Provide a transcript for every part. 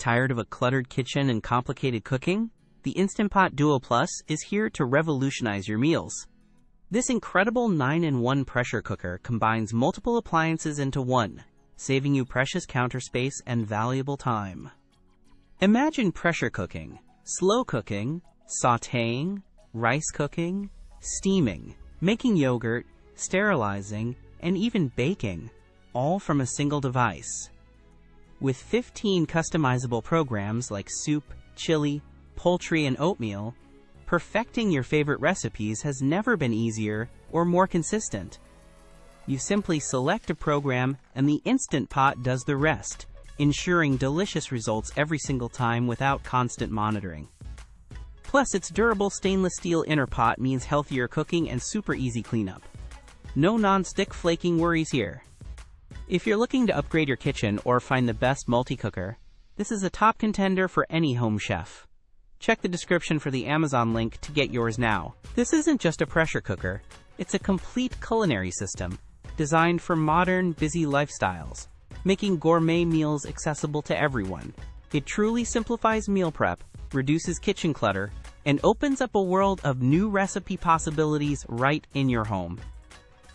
Tired of a cluttered kitchen and complicated cooking? The Instant Pot Duo Plus is here to revolutionize your meals. This incredible 9-in-1 pressure cooker combines multiple appliances into one, saving you precious counter space and valuable time. Imagine pressure cooking, slow cooking, sautéing, rice cooking, steaming, making yogurt, sterilizing, and even baking, all from a single device. With 15 customizable programs like soup, chili, poultry, and oatmeal, perfecting your favorite recipes has never been easier or more consistent. You simply select a program and the Instant Pot does the rest, ensuring delicious results every single time without constant monitoring. Plus, its durable stainless steel inner pot means healthier cooking and super easy cleanup. No non-stick flaking worries here. If you're looking to upgrade your kitchen or find the best multi-cooker, this is a top contender for any home chef. Check the description for the Amazon link to get yours now. This isn't just a pressure cooker, it's a complete culinary system designed for modern, busy lifestyles, making gourmet meals accessible to everyone. It truly simplifies meal prep, reduces kitchen clutter, and opens up a world of new recipe possibilities right in your home.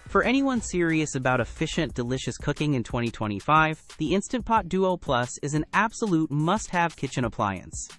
For anyone serious about efficient, delicious cooking in 2025, the Instant Pot Duo Plus is an absolute must-have kitchen appliance.